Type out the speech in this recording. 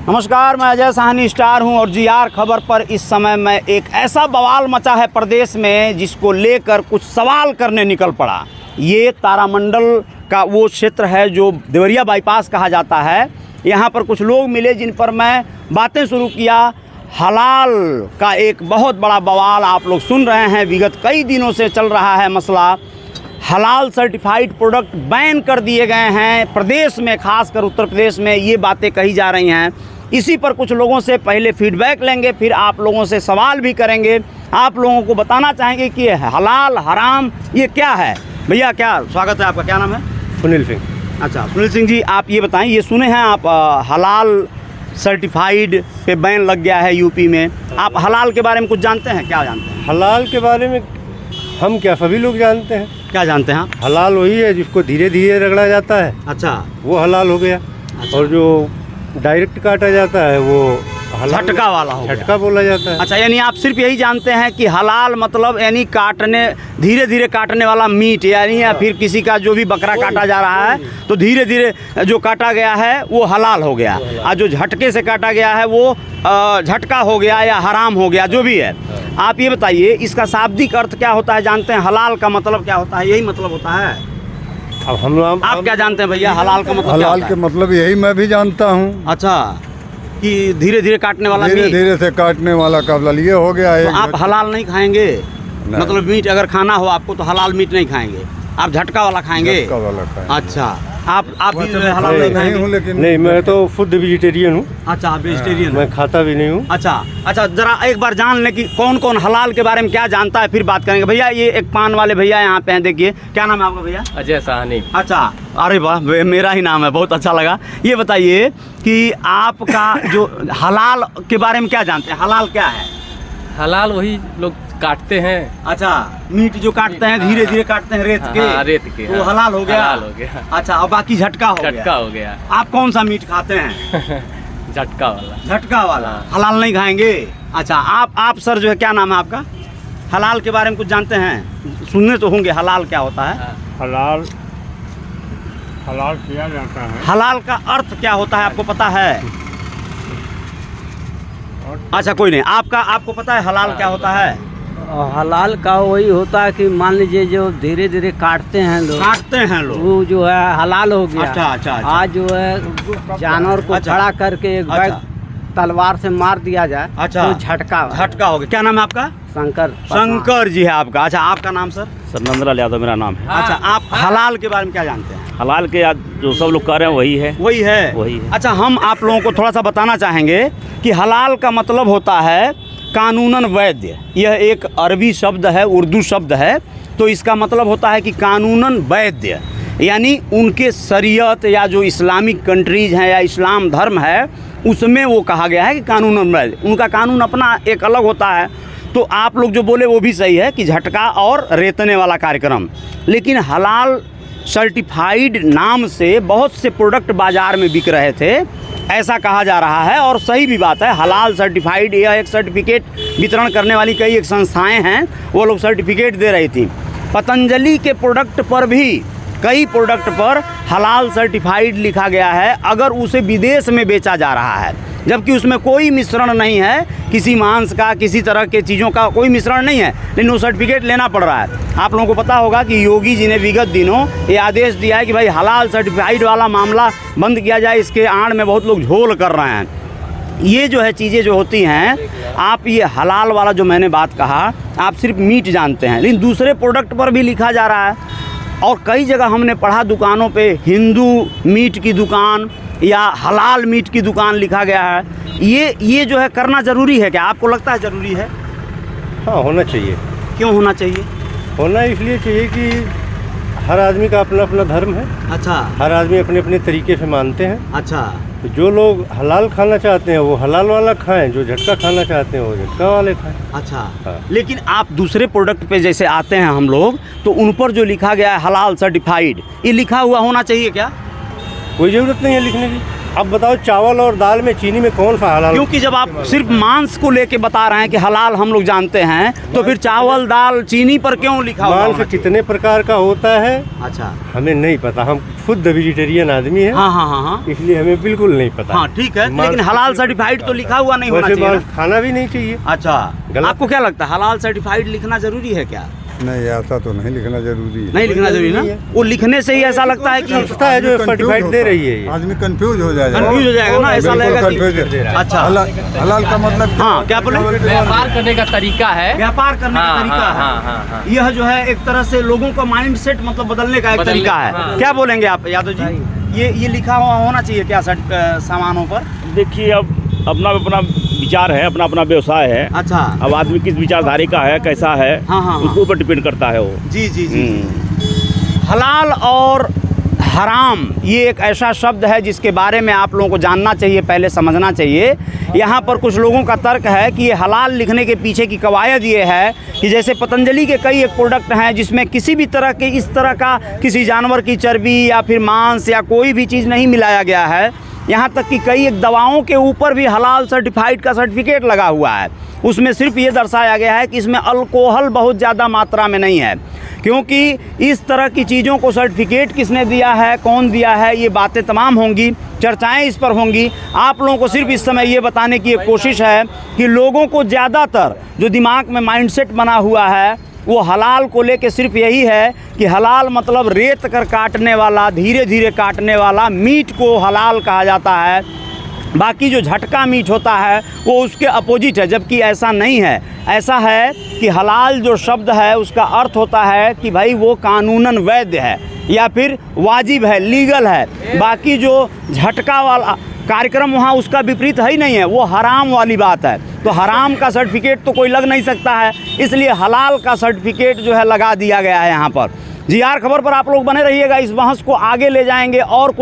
नमस्कार, मैं अजय साहनी स्टार हूं और जीआर खबर पर इस समय मैं एक ऐसा बवाल मचा है प्रदेश में जिसको लेकर कुछ सवाल करने निकल पड़ा। ये तारामंडल का वो क्षेत्र है जो देवरिया बाईपास कहा जाता है। यहाँ पर कुछ लोग मिले जिन पर मैं बातें शुरू किया। हलाल का एक बहुत बड़ा बवाल आप लोग सुन रहे हैं, विगत कई दिनों से चल रहा है मसला। हलाल सर्टिफाइड प्रोडक्ट बैन कर दिए गए हैं प्रदेश में, खासकर उत्तर प्रदेश में ये बातें कही जा रही हैं। इसी पर कुछ लोगों से पहले फीडबैक लेंगे, फिर आप लोगों से सवाल भी करेंगे। आप लोगों को बताना चाहेंगे कि हलाल हराम ये क्या है। भैया क्या स्वागत है आपका, क्या नाम है? सुनील सिंह। अच्छा सुनील सिंह जी, आप ये बताएं, ये सुने हैं आप हलाल सर्टिफाइड पे बैन लग गया है यूपी में। आप हलाल के बारे में कुछ जानते हैं? क्या जानते हैं हलाल के बारे में? हम क्या, सभी लोग जानते हैं। क्या जानते हैं आप? हलाल वही है जिसको धीरे धीरे रगड़ा जाता है, अच्छा वो हलाल हो गया। अच्छा। और जो डायरेक्ट काटा जाता है वो हलाल, झटका वाला हो गया। झटका बोला जाता है। अच्छा, यानी आप सिर्फ यही जानते हैं कि हलाल मतलब यानी काटने, धीरे धीरे काटने वाला मीट, यानी या फिर किसी का जो भी बकरा काटा जा रहा है तो धीरे धीरे जो काटा गया है वो हलाल हो गया, और जो झटके से काटा गया है वो झटका हो गया या हराम हो गया, जो भी है। आप ये बताइए इसका शाब्दिक अर्थ क्या होता है, जानते हैं? हलाल का मतलब क्या होता है? यही मतलब होता है। अब हम आप क्या जानते हैं भैया, हलाल का मतलब क्या हलाल होता के है? मतलब यही मैं भी जानता हूँ। अच्छा, कि धीरे धीरे काटने वाला धीरे मीट। धीरे से काटने वाला कबल ये हो गया तो एक। आप हलाल नहीं खाएंगे? नहीं। मतलब मीट अगर खाना हो आपको तो हलाल मीट नहीं खाएंगे, आप झटका वाला खाएंगे। झटका वाला खाएंगे। अच्छा, आप भी वैसे हलाल मैं नहीं नहीं खाएंगे? हूँ लेकिन नहीं, मैं तो खुद वेजिटेरियन हूँ। अच्छा, आप वेजिटेरियन मैं खाता भी नहीं हूँ। अच्छा अच्छा, जरा एक बार जान लें कि कौन कौन हलाल के बारे में क्या जानता है, फिर बात करेंगे। भैया ये एक पान वाले भैया यहाँ पे हैं, देखिए क्या नाम है आपका भैया? अजय साहनी। अच्छा, अरे वाह, मेरा ही नाम है, बहुत अच्छा लगा। ये बताइए कि आपका जो हलाल के बारे में क्या जानते हैं, हलाल क्या है? हलाल वही लोग काटते हैं। अच्छा, मीट जो काटते हैं धीरे धीरे काटते हैं रेत के, हाँ, रेत के, तो हाँ। हलाल हो गया। हलाल हो गया। अच्छा, और बाकी झटका हो गया। झटका हो गया। आप कौन सा मीट खाते हैं? झटका वाला। झटका वाला, हलाल नहीं खाएंगे। अच्छा, आप सर जो है, क्या नाम है आपका? हलाल के बारे में कुछ जानते हैं? सुनने तो होंगे, हलाल क्या होता है? हलाल किया जाता है। हलाल का अर्थ क्या होता है आपको पता है? अच्छा कोई नहीं, आपको पता है हलाल क्या होता है? हलाल का वही होता है कि मान लीजिए जो धीरे धीरे काटते हैं लोग, वो जो है हलाल हो गया। अच्छा अच्छा अच्छा। आज जो है जानवर को अच्छा। खड़ा करके एक बैग अच्छा। तलवार से मार दिया जाए, अच्छा। तो झटका हो गया। क्या नाम है आपका? शंकर जी है आपका। अच्छा, आपका नाम सर? सर नंदलाल यादव मेरा नाम है। अच्छा, आप हलाल के बारे में क्या जानते हैं? हलाल के जो सब लोग कह रहे हैं वही है। वही है। अच्छा, हम आप लोगों को थोड़ा सा बताना चाहेंगे कि हलाल का मतलब होता है कानूनन वैध। यह एक अरबी शब्द है, उर्दू शब्द है, तो इसका मतलब होता है कि कानूनन वैध, यानी उनके शरीयत या जो इस्लामिक कंट्रीज़ हैं या इस्लाम धर्म है उसमें वो कहा गया है कि कानूनन वैध। उनका कानून अपना एक अलग होता है। तो आप लोग जो बोले वो भी सही है कि झटका और रेतने वाला कार्यक्रम, लेकिन हलाल सर्टिफाइड नाम से बहुत से प्रोडक्ट बाज़ार में बिक रहे थे, ऐसा कहा जा रहा है। और सही भी बात है, हलाल सर्टिफाइड यह एक सर्टिफिकेट वितरण करने वाली कई एक संस्थाएं हैं, वो लोग सर्टिफिकेट दे रही थी। पतंजलि के प्रोडक्ट पर भी, कई प्रोडक्ट पर हलाल सर्टिफाइड लिखा गया है अगर उसे विदेश में बेचा जा रहा है, जबकि उसमें कोई मिश्रण नहीं है, किसी मांस का, किसी तरह के चीज़ों का कोई मिश्रण नहीं है, लेकिन वो सर्टिफिकेट लेना पड़ रहा है। आप लोगों को पता होगा कि योगी जी ने विगत दिनों ये आदेश दिया है कि भाई हलाल सर्टिफाइड वाला मामला बंद किया जाए, इसके आड़ में बहुत लोग झोल कर रहे हैं। ये जो है चीज़ें जो होती हैं, आप ये हलाल वाला जो मैंने बात कहा, आप सिर्फ मीट जानते हैं, लेकिन दूसरे प्रोडक्ट पर भी लिखा जा रहा है। और कई जगह हमने पढ़ा दुकानों पे हिंदू मीट की दुकान या हलाल मीट की दुकान लिखा गया है। ये जो है करना ज़रूरी है क्या? आपको लगता है ज़रूरी है? हाँ, होना चाहिए। क्यों होना चाहिए? होना इसलिए चाहिए कि हर आदमी का अपना अपना धर्म है। अच्छा हर आदमी अपने अपने तरीके से मानते हैं। अच्छा। तो जो लोग हलाल खाना चाहते हैं वो हलाल वाला खाएं, जो झटका खाना चाहते हैं वो झटका वाले खाएं। अच्छा हाँ। लेकिन आप दूसरे प्रोडक्ट पे जैसे आते हैं हम लोग, तो उन पर जो लिखा गया है हलाल सर्टिफाइड, ये लिखा हुआ होना चाहिए क्या? कोई ज़रूरत नहीं है लिखने की। अब बताओ चावल और दाल में चीनी में कौन सा हलाल? क्योंकि जब आप सिर्फ मांस को लेके बता रहे हैं कि हलाल हम लोग जानते हैं, तो फिर चावल दाल चीनी पर क्यों लिखा हुआ मांस कितने प्रकार का होता है अच्छा, हमें नहीं पता। हम खुद वेजिटेरियन आदमी हैं, हाँ हाँ हाँ हाँ इसलिए हमें बिल्कुल नहीं पता। हाँ ठीक है, मांस- लेकिन हलाल सर्टिफाइड तो लिखा हुआ नहीं होना वैसे चाहिए मांस ना? खाना भी नहीं चाहिए। अच्छा, गलत। आपको क्या लगता है हलाल सर्टिफाइड लिखना जरूरी है क्या? नहीं, ऐसा तो नहीं लिखना जरूरी है। नहीं लिखना जरूरी ना? वो लिखने से ही ऐसा लगता है कि संस्था है जो सर्टिफाइड दे रही है ये। आदमी कंफ्यूज हो जाएगा। कंफ्यूज हो जाएगा ना, ऐसा बिल्कुल लगेगा कि कंफ्यूज। अच्छा हलाल का मतलब क्या? हाँ, क्या बोले? व्यापार करने का तरीका है। व्यापार करने का हाँ, तरीका हाँ, है। हाँ, हाँ। यह जो है एक तरह से लोगों का माइंड सेट मतलब बदलने का एक बदलने- तरीका है। हाँ। क्या बोलेंगे आप यादव जी? ये लिखा हुआ होना चाहिए क्या सामानों पर? देखिए, अब अपना अपना विचार है, अपना अपना व्यवसाय है। अच्छा, अब आदमी किस विचारधारे का है, कैसा है, हाँ, हाँ, उसके ऊपर डिपेंड करता है वो। जी जी जी हलाल और हराम ये एक ऐसा शब्द है जिसके बारे में आप लोगों को जानना चाहिए, पहले समझना चाहिए। यहाँ पर कुछ लोगों का तर्क है कि ये हलाल लिखने के पीछे की कवायद ये है कि जैसे पतंजलि के कई एक प्रोडक्ट हैं जिसमें किसी भी तरह के इस तरह का किसी जानवर की चर्बी या फिर मांस या कोई भी चीज़ नहीं मिलाया गया है। यहाँ तक कि कई एक दवाओं के ऊपर भी हलाल सर्टिफाइड का सर्टिफिकेट लगा हुआ है। उसमें सिर्फ ये दर्शाया गया है कि इसमें अल्कोहल बहुत ज़्यादा मात्रा में नहीं है। क्योंकि इस तरह की चीज़ों को सर्टिफिकेट किसने दिया है, कौन दिया है, ये बातें तमाम होंगी, चर्चाएं इस पर होंगी। आप लोगों को सिर्फ इस समय ये बताने की एक कोशिश है कि लोगों को ज़्यादातर जो दिमाग में माइंडसेट बना हुआ है वो हलाल को लेके सिर्फ यही है कि हलाल मतलब रेत कर काटने वाला, धीरे धीरे काटने वाला मीट को हलाल कहा जाता है। बाकी जो झटका मीट होता है वो उसके अपोजिट है, जबकि ऐसा नहीं है। ऐसा है कि हलाल जो शब्द है उसका अर्थ होता है कि भाई वो कानूनन वैध है या फिर वाजिब है, लीगल है। बाकी जो झटका वाला कार्यक्रम वहाँ उसका विपरीत है ही नहीं है, वो हराम वाली बात है। तो हराम का सर्टिफिकेट तो कोई लग नहीं सकता है, इसलिए हलाल का सर्टिफिकेट जो है लगा दिया गया है यहाँ पर। जी आर खबर पर आप लोग बने रहिएगा, इस बहस को आगे ले जाएंगे और कुछ